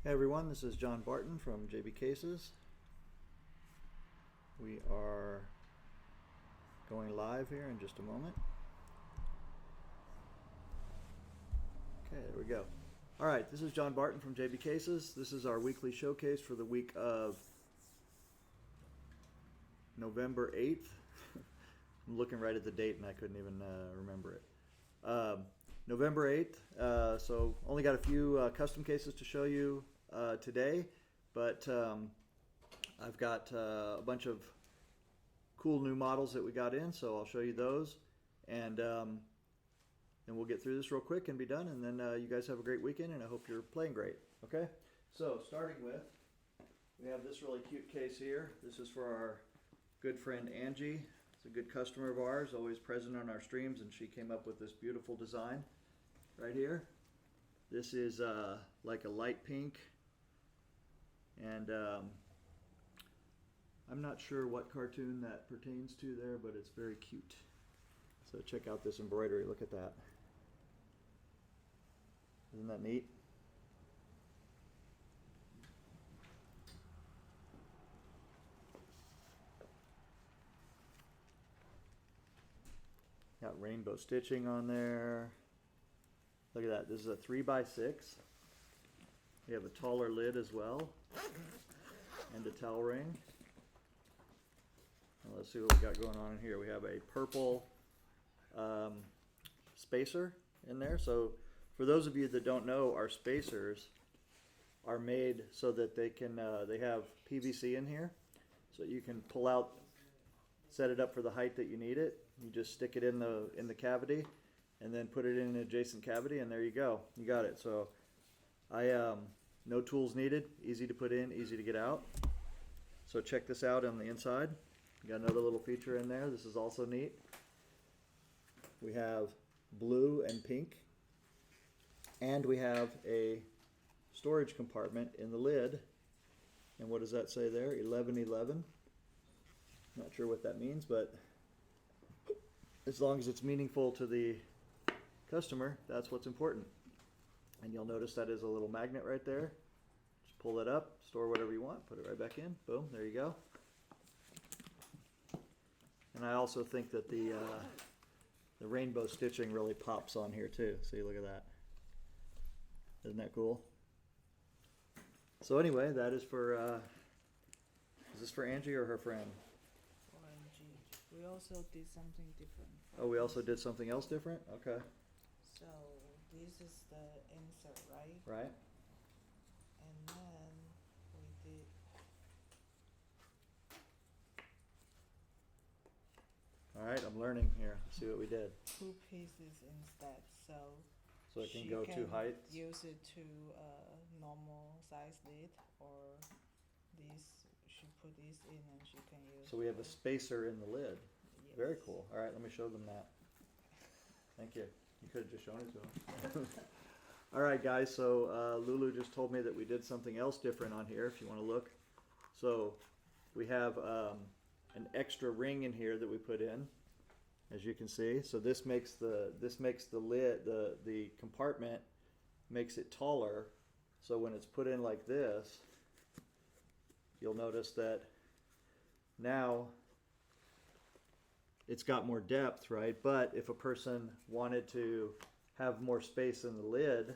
Hey everyone, this is John Barton from JB Cases. We are going live here in just a moment. Okay, there we go. All right, this is John Barton from JB Cases. This is our weekly showcase for the week of November 8th. I'm looking right at the date and I couldn't even remember it. November 8th, so only got a few custom cases to show you today, but I've got a bunch of cool new models that we got in, so I'll show you those, and then we'll get through this real quick and be done, and then you guys have a great weekend, and I hope you're playing great. Okay, so starting with, we have this really cute case here. This is for our good friend Angie. It's a good customer of ours, always present on our streams, and she came up with this beautiful design right here. This is like a light pink, and I'm not sure what cartoon that pertains to there, but it's very cute. So check out this embroidery. Look at that. Isn't that neat? Got rainbow stitching on there. Look at that. This is a 3x6. We have a taller lid as well, and a towel ring. Now let's see what we got going on in here. We have a purple spacer in there. So for those of you that don't know, our spacers are made so that they can they have PVC in here, so you can pull out, set it up for the height that you need it. You just stick it in the cavity, and then put it in an adjacent cavity, and there you go. You got it. So no tools needed, easy to put in, easy to get out. So check this out on the inside. We got another little feature in there. This is also neat. We have blue and pink, and we have a storage compartment in the lid. And what does that say there? 1111. Not sure what that means, but as long as it's meaningful to the customer, that's what's important. And you'll notice that is a little magnet right there. Just pull it up, store whatever you want, put it right back in. Boom, there you go. And I also think that the rainbow stitching really pops on here too. See, look at that. Isn't that cool? So anyway, that is for, is this for Angie or her friend? For Angie. We also did something different. Oh, we also did something else different? Okay. So this is the insert, right? Right. And then we did All right, I'm learning here. Let's see what we did. 2 pieces instead, so So it can she go 2 heights. use it to normal size lid, or this, she put this in and she can use. So we have a spacer in the lid. Yes. Very cool. All right, let me show them that. Thank you. You could have just shown it to them. All right, guys, so Lulu just told me that we did something else different on here, if you want to look. So we have an extra ring in here that we put in, as you can see. So this makes the lid, the compartment makes it taller. So when it's put in like this, you'll notice that now it's got more depth, right? But if a person wanted to have more space in the lid,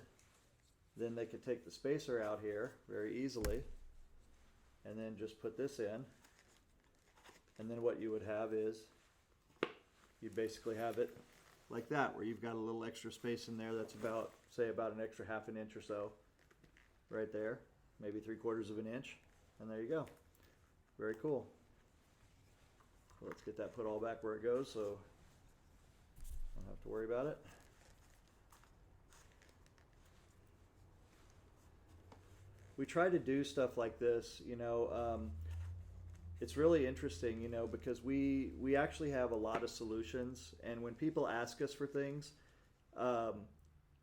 then they could take the spacer out here very easily and then just put this in. And then what you would have is you'd basically have it like that, where you've got a little extra space in there that's about, say, about an extra ½ an inch or so right there, maybe 3/4 of an inch, and there you go. Very cool. So let's get that put all back where it goes so I don't have to worry about it. We try to do stuff like this, you know, it's really interesting, you know, because we actually have a lot of solutions, and when people ask us for things,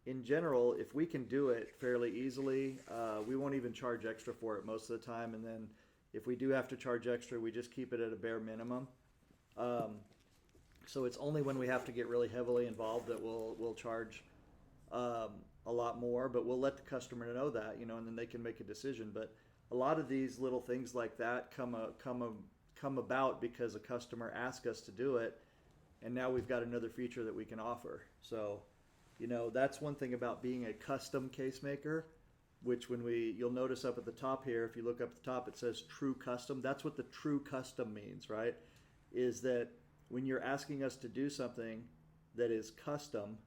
in general, if we can do it fairly easily, we won't even charge extra for it most of the time, and then if we do have to charge extra, we just keep it at a bare minimum. So it's only when we have to get really heavily involved that we'll charge a a lot more, but we'll let the customer know that, and then they can make a decision. But a lot of these little things like that come about because a customer asked us to do it, and now we've got another feature that we can offer. So, that's one thing about being a custom case maker, which you'll notice up at the top here, if you look up at the top, it says true custom. That's what the true custom means, right? Is that when you're asking us to do something that is custom,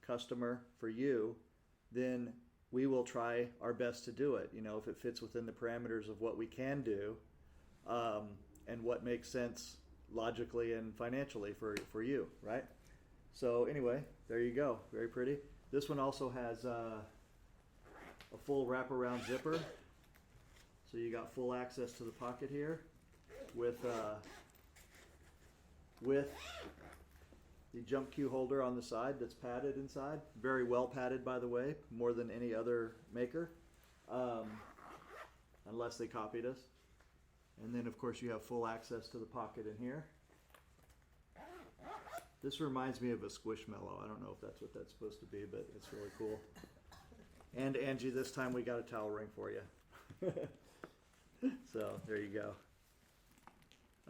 customer for you, then we will try our best to do it, if it fits within the parameters of what we can do, and what makes sense logically and financially for you, right? So anyway, there you go. Very pretty. This one also has a full wraparound zipper. So you got full access to the pocket here with the jump cue holder on the side that's padded inside. Very well padded, by the way, more than any other maker, unless they copied us. And then, of course, you have full access to the pocket in here. This reminds me of a Squishmallow. I don't know if that's what that's supposed to be, but it's really cool. And Angie, this time we got a towel ring for you. So there you go.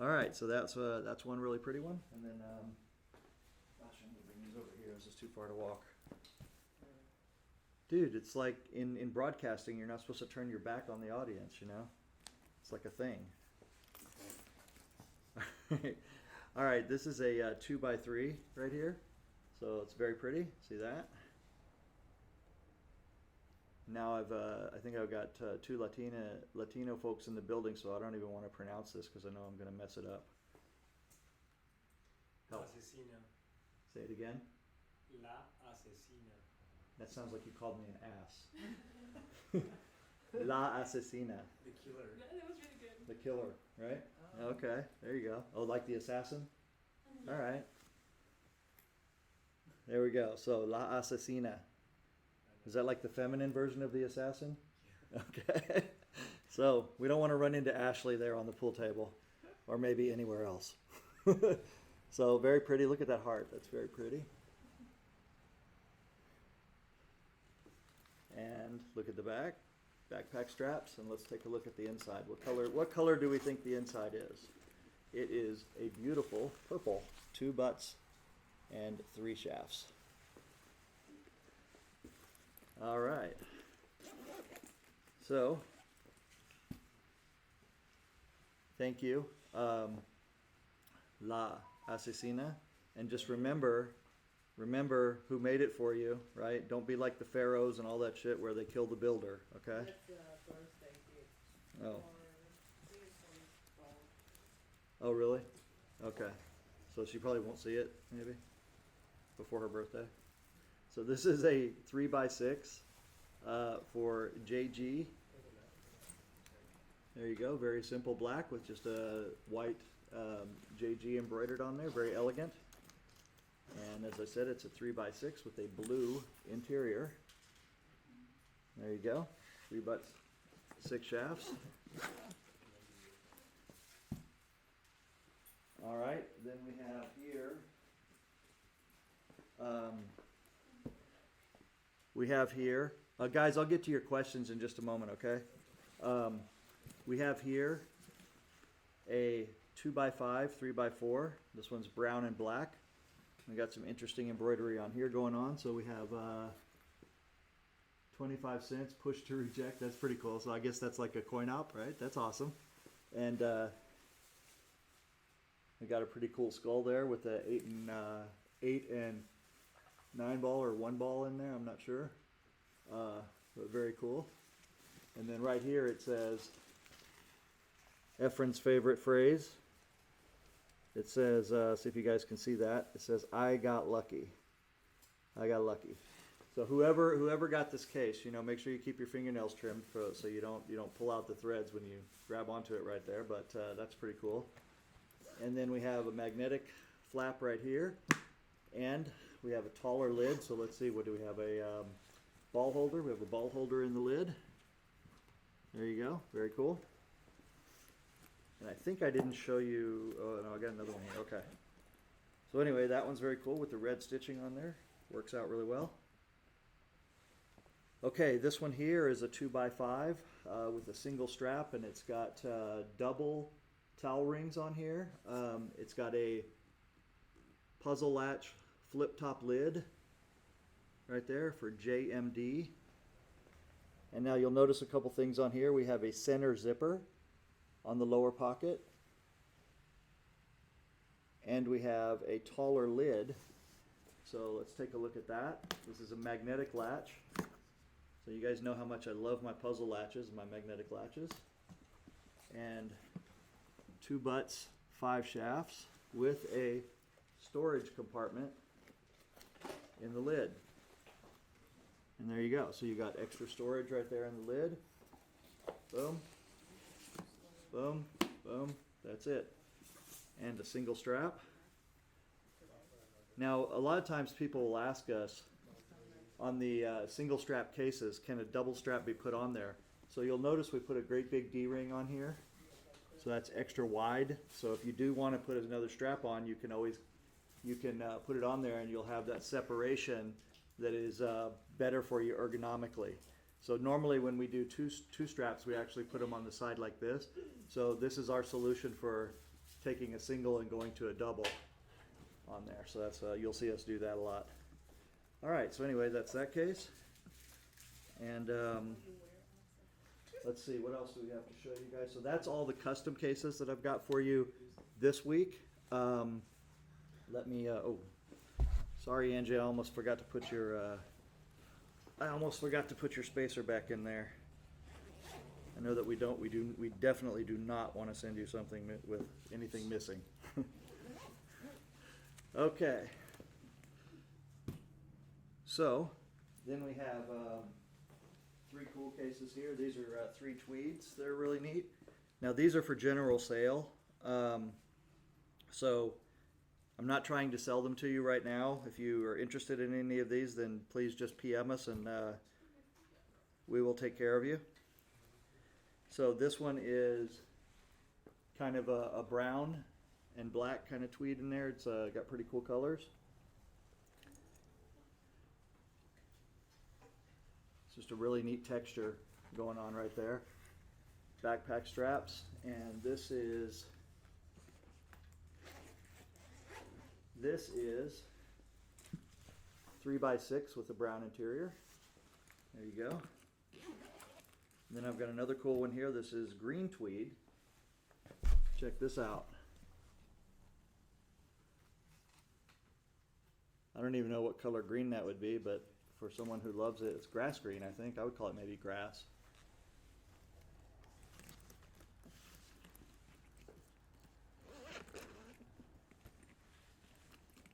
All right, so that's one really pretty one. And then, gosh, I'm gonna bring these over here. This is too far to walk. Dude, it's like in broadcasting, you're not supposed to turn your back on the audience, It's like a thing. All right, this is a 2x3 right here. So it's very pretty. See that? Now I think I've got two Latino folks in the building, so I don't even want to pronounce this because I know I'm going to mess it up. Help. Asesina. Say it again. La asesina. That sounds like you called me an ass. La asesina. The killer. That was really good. The killer, right? Okay, there you go. Oh, like the assassin? All right. There we go. So, La Asesina. Is that like the feminine version of the assassin? Yeah. Okay. So, we don't want to run into Ashley there on the pool table, or maybe anywhere else. So, very pretty. Look at that heart. That's very pretty. And look at the back. Backpack straps, and let's take a look at the inside. What color do we think the inside is? It is a beautiful purple. 2 butts and 3 shafts. All right. So, thank you, La Asesina, and just remember who made it for you, right? Don't be like the pharaohs and all that shit where they kill the builder, okay? That's a birthday gift. Oh. Or Oh, really? Okay. So she probably won't see it, maybe, before her birthday. So this is a 3x6 for JG. There you go. Very simple black with just a white JG embroidered on there. Very elegant. And as I said, it's a 3x6 with a blue interior. There you go. 3 butts, 6 shafts. All right, then we have here, guys, I'll get to your questions in just a moment, okay? We have here a 2x5, 3x4. This one's brown and black. We got some interesting embroidery on here going on. So we have 25 cents, push to reject. That's pretty cool. So I guess that's like a coin op, right? That's awesome. And we got a pretty cool skull there with the 8 and 9 ball or 1 ball in there. I'm not sure, but very cool. And then right here it says Efren's favorite phrase. It says, see if you guys can see that. It says, "I got lucky." I got lucky. So whoever got this case, make sure you keep your fingernails trimmed so you don't pull out the threads when you grab onto it right there. But that's pretty cool. And then we have a magnetic flap right here, and we have a taller lid. So let's see, what do we have? A ball holder. We have a ball holder in the lid. There you go. Very cool. And I think I didn't show you. Oh no, I got another one here. Okay. So anyway, that one's very cool with the red stitching on there. Works out really well. Okay, this one here is a 2x5 with a single strap, and it's got double towel rings on here. It's got a puzzle latch flip top lid right there for JMD. And now you'll notice a couple things on here. We have a center zipper on the lower pocket, and we have a taller lid. So let's take a look at that. This is a magnetic latch. So you guys know how much I love my puzzle latches, my magnetic latches. And 2 butts, 5 shafts with a storage compartment in the lid. And there you go. So you got extra storage right there in the lid. Boom, boom, boom. That's it. And a single strap. Now, a lot of times people will ask us on the single strap cases, can a double strap be put on there? So you'll notice we put a great big D-ring on here. So that's extra wide. So if you do want to put another strap on, you can put it on there, and you'll have that separation that is better for you ergonomically. So normally when we do two straps, we actually put them on the side like this. So this is our solution for taking a single and going to a double on there. So that's you'll see us do that a lot. All right, so anyway, that's that case. And let's see, what else do we have to show you guys? So that's all the custom cases that I've got for you this week. Let me, oh, sorry, Angie, I almost forgot to put your spacer back in there. I know that we definitely do not want to send you something with anything missing. Okay. So, then we have 3 cool cases here. These are 3 tweeds. They're really neat. Now these are for general sale. So I'm not trying to sell them to you right now. If you are interested in any of these, then please just PM us and we will take care of you. So this one is kind of a brown and black kind of tweed in there. It's got pretty cool colors. It's just a really neat texture going on right there. Backpack straps, and this is 3x6 with a brown interior. There you go. And then I've got another cool one here. This is green tweed. Check this out. I don't even know what color green that would be, but for someone who loves it, it's grass green, I think. I would call it maybe grass.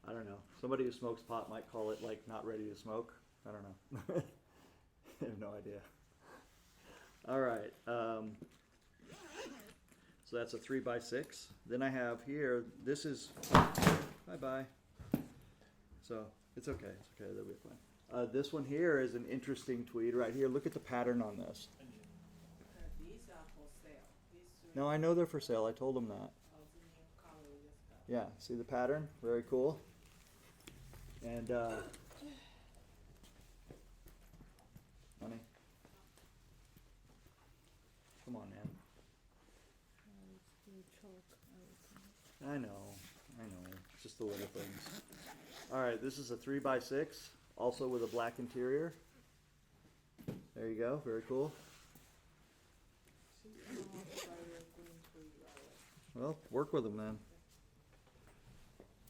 I don't know. Somebody who smokes pot might call it like not ready to smoke. I don't know. I have no idea. All right. So that's a 3x6. Then I have here, this is, bye-bye. So it's okay, that'll be fine. This one here is an interesting tweed right here. Look at the pattern on this. These are for sale. No, I know they're for sale. I told them that. Yeah, see the pattern? Very cool. And, honey, come on, man. I know. It's just the little things. All right, this is a 3x6, also with a black interior. There you go. Very cool. Well, work with them then.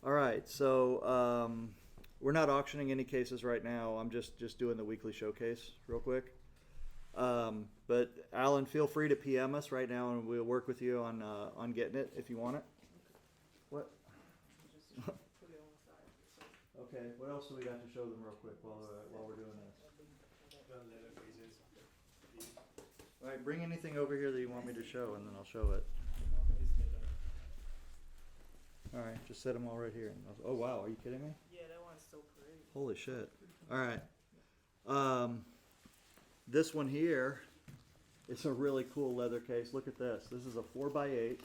All right, so we're not auctioning any cases right now. I'm just doing the weekly showcase real quick. But Alan, feel free to PM us right now, and we'll work with you on getting it if you want it. What? Okay. What else do we got to show them real quick while we're doing this? All right, bring anything over here that you want me to show, and then I'll show it. All right, just set them all right here. Oh wow, are you kidding me? Yeah, that one's so pretty. Holy shit. All right. This one here, it's a really cool leather case. Look at this. This is a 4x8.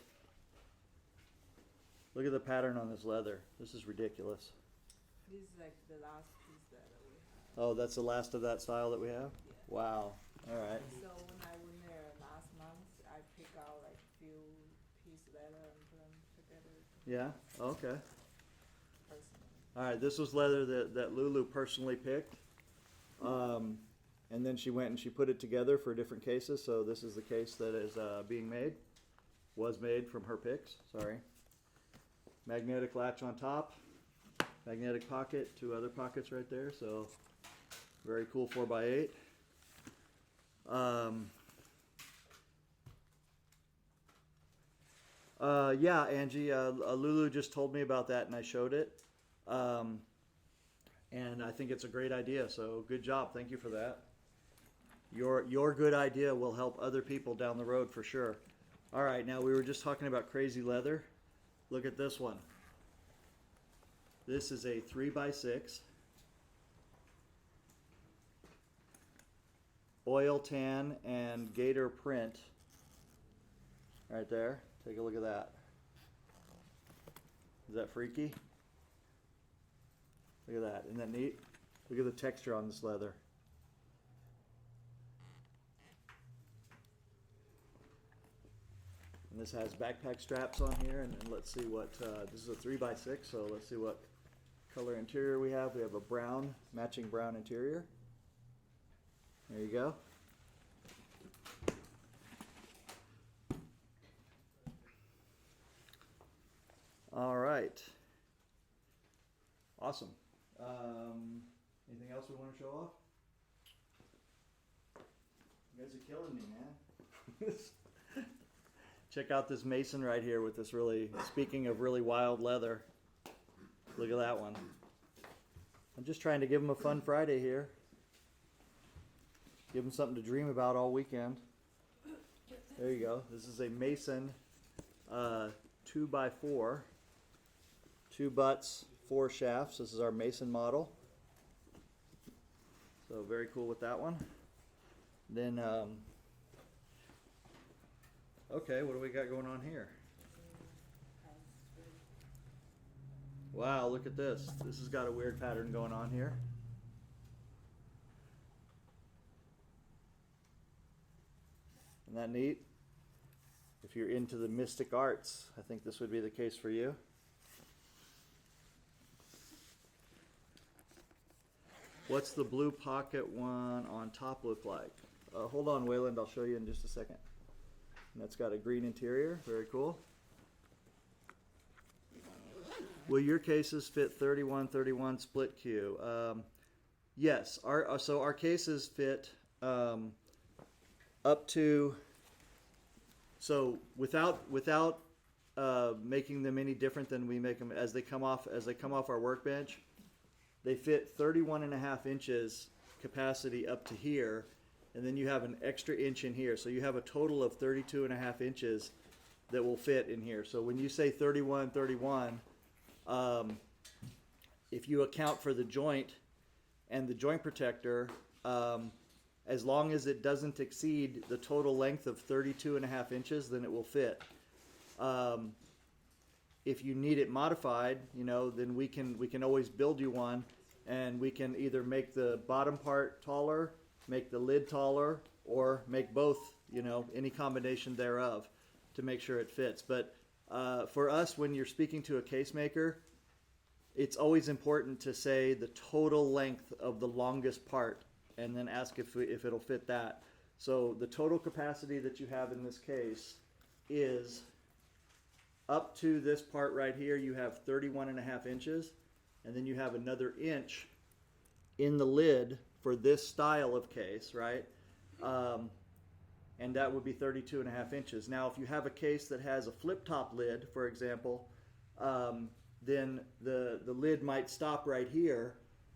Look at the pattern on this leather. This is ridiculous. This is like the last piece that we have. Oh, that's the last of that style that we have? Yeah. Wow. All right. So when I went there last month, I pick out like few piece leather and put them together Yeah. Okay. personally. All right. This was leather that Lulu personally picked. And then she went and she put it together for different cases. So this is the case that is being made. Was made from her picks. Sorry. Magnetic latch on top. Magnetic pocket. 2 other pockets right there. So very cool 4x8. Yeah, Angie, Lulu just told me about that and I showed it. And I think it's a great idea, so good job. Thank you for that. Your good idea will help other people down the road for sure. All right, now we were just talking about crazy leather. Look at this one. This is a 3x6. Oil tan and gator print. Right there. Take a look at that. Is that freaky? Look at that. Isn't that neat? Look at the texture on this leather. And this has backpack straps on here. And let's see what, this is a 3x6, so let's see what color interior we have. We have a brown, matching brown interior. There you go. All right. Awesome. Anything else we want to show off? You guys are killing me, man. Check out this Mason right here with this really, speaking of really wild leather. Look at that one. I'm just trying to give them a fun Friday here. Give them something to dream about all weekend. There you go. This is a Mason 2x4. 2 butts, 4 shafts. This is our Mason model. So very cool with that one. Then, okay, what do we got going on here? Wow, look at this. This has got a weird pattern going on here. Isn't that neat? If you're into the mystic arts, I think this would be the case for you. What's the blue pocket one on top look like? Hold on, Wayland, I'll show you in just a second. And that's got a green interior, very cool. Will your cases fit 31-31 split Q? Yes, so our cases fit up to, so without making them any different than we make them as they come off our workbench, they fit 31.5 inches capacity up to here, and then you have an extra inch in here. So you have a total of 32.5 inches that will fit in here. So when you say 31-31, if you account for the joint and the joint protector, as long as it doesn't exceed the total length of 32.5 inches, then it will fit. If you need it modified, then we can always build you one, and we can either make the bottom part taller, make the lid taller, or make both, any combination thereof to make sure it fits. But for us, when you're speaking to a case maker, it's always important to say the total length of the longest part and then ask if it'll fit that. So the total capacity that you have in this case is up to this part right here. You have 31.5 inches, and then you have another inch in the lid for this style of case, right? And that would be 32.5 inches. Now, if you have a case that has a flip-top lid, for example, then the lid might stop right here,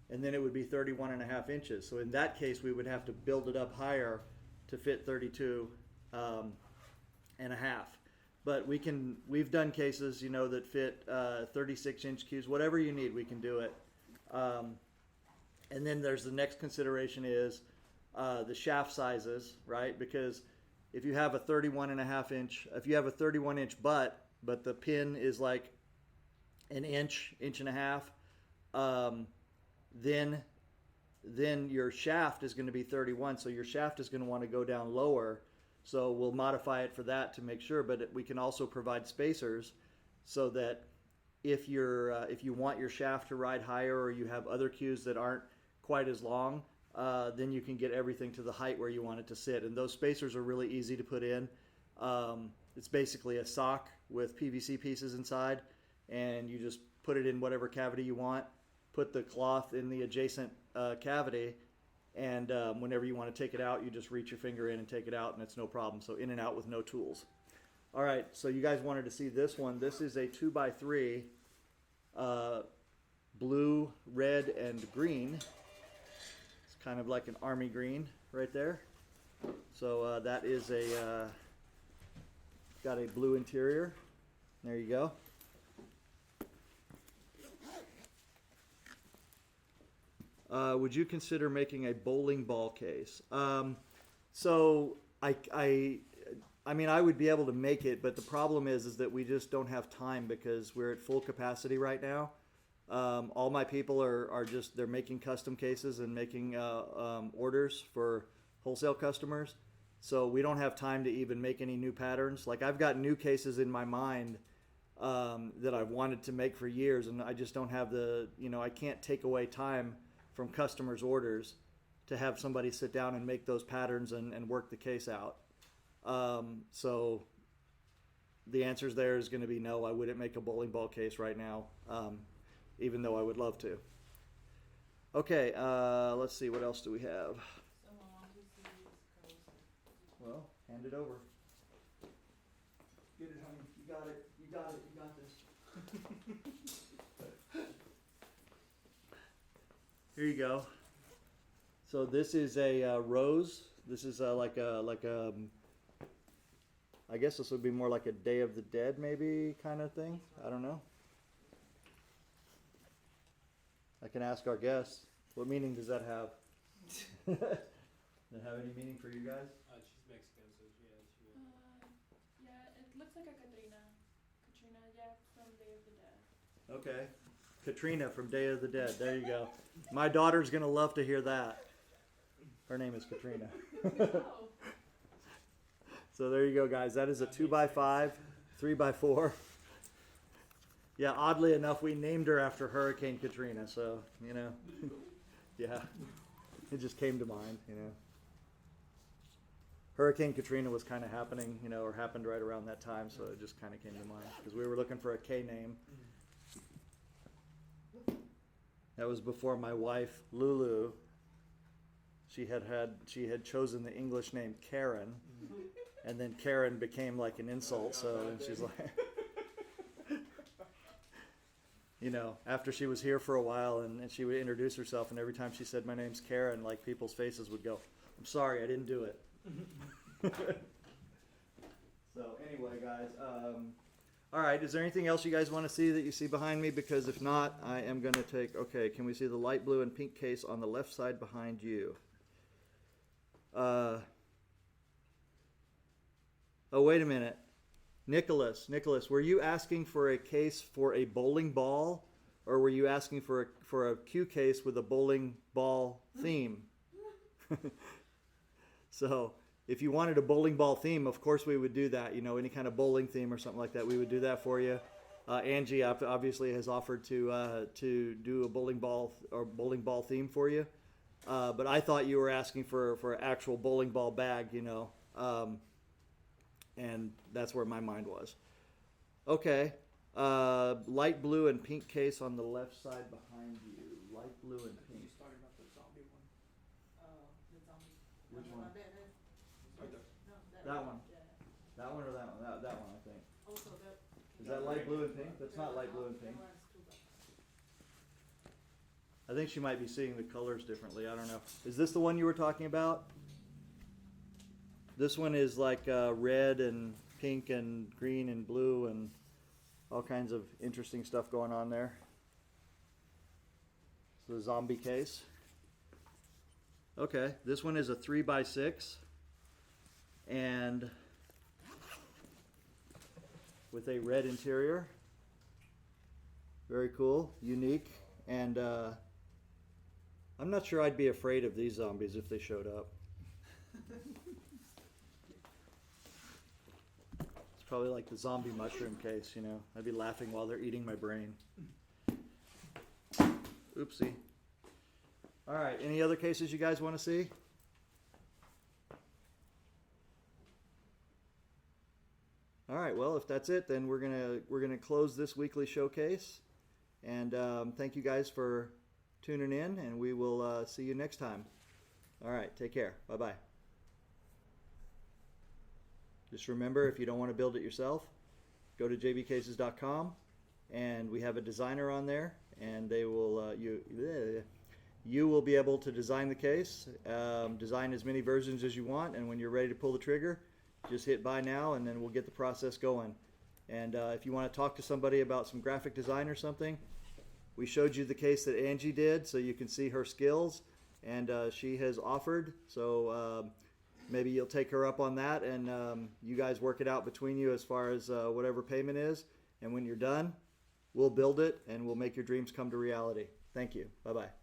and then it would be 31.5 inches. So in that case, we would have to build it up higher to fit 32 and a half. But we've done cases, that fit 36-inch Qs, whatever you need, we can do it. And then there's the next consideration is the shaft sizes, right? Because if you have a 31.5 inch, if you have a 31-inch butt, but the pin is like an inch and a half, then then your shaft is going to be 31, so your shaft is going to want to go down lower. So we'll modify it for that to make sure, but we can also provide spacers so that if you want your shaft to ride higher, or you have other cues that aren't quite as long, then you can get everything to the height where you want it to sit. And those spacers are really easy to put in. It's basically a sock with PVC pieces inside, and you just put it in whatever cavity you want, put the cloth in the adjacent cavity, and whenever you want to take it out, you just reach your finger in and take it out, and it's no problem. So in and out with no tools. All right, so you guys wanted to see this one. This is a 2x3, blue, red, and green. It's kind of like an army green right there. So that is got a blue interior. There you go. Would you consider making a bowling ball case? So I mean, I would be able to make it, but the problem is that we just don't have time because we're at full capacity right now. All my people are just, they're making custom cases and making orders for wholesale customers. So we don't have time to even make any new patterns. Like, I've got new cases in my mind that I've wanted to make for years, and I just don't have the, I can't take away time from customers' orders to have somebody sit down and make those patterns and work the case out. So the answer there is going to be no. I wouldn't make a bowling ball case right now, even though I would love to. Okay, let's see. What else do we have? Someone wants to see this coaster. Well, hand it over. Get it, honey. You got it. You got it. You got this. Here you go. So this is a rose. This is like a I guess this would be more like a Day of the Dead maybe kind of thing. I don't know. I can ask our guests. What meaning does that have? Does it have any meaning for you guys? She's Mexican, so yeah, she will. Yeah, it looks like a Katrina. Katrina, yeah, from Day of the Dead. Okay. Katrina from Day of the Dead. There you go. My daughter's going to love to hear that. Her name is Katrina. Oh. So there you go, guys. That is a 2x5, 3x4. Yeah, oddly enough, we named her after Hurricane Katrina. So, yeah, it just came to mind, Hurricane Katrina was kind of happening, or happened right around that time. So it just kind of came to mind because we were looking for a K name. That was before my wife, Lulu. She had chosen the English name Karen. And then Karen became like an insult, so and she's like, after she was here for a while and she would introduce herself, and every time she said my name's Karen, like people's faces would go, I'm sorry, I didn't do it. So anyway, guys, all right, is there anything else you guys want to see that you see behind me? Because if not, I am going to okay, can we see the light blue and pink case on the left side behind you? Oh, wait a minute. Nicholas, were you asking for a case for a bowling ball, or were you asking for a cue case with a bowling ball theme? So, if you wanted a bowling ball theme, of course we would do that. Any kind of bowling theme or something like that, we would do that for you. Angie obviously has offered to do a bowling ball theme for you. But I thought you were asking for an actual bowling ball bag, and that's where my mind was. Okay, light blue and pink case on the left side behind you. Light blue and pink. She's talking about the zombie one. Oh, the zombie. Which No, one? that- Right there. no, That one. Yeah. That one or that one? That one, I think. Also, that. Is that light blue and pink? That's not light blue and pink. That one's too bad. I think she might be seeing the colors differently. I don't know. Is this the one you were talking about? This one is like red and pink and green and blue and all kinds of interesting stuff going on there. So the zombie case. Okay, this one is a 3x6 and with a red interior. Very cool, unique, and I'm not sure I'd be afraid of these zombies if they showed up. It's probably like the zombie mushroom case, you know. I'd be laughing while they're eating my brain. Oopsie. All right, any other cases you guys want to see? All right, well, if that's it, then we're gonna close this weekly showcase, and thank you guys for tuning in, and we will see you next time. All right, take care. Bye bye. Just remember, if you don't want to build it yourself, go to jbcases.com, and we have a designer on there, and they will you will be able to design the case, design as many versions as you want, and when you're ready to pull the trigger, just hit buy now, and then we'll get the process going. And if you want to talk to somebody about some graphic design or something, we showed you the case that Angie did, so you can see her skills, and she has offered. So maybe you'll take her up on that, and you guys work it out between you as far as whatever payment is. And when you're done, we'll build it, and we'll make your dreams come to reality. Thank you. Bye-bye.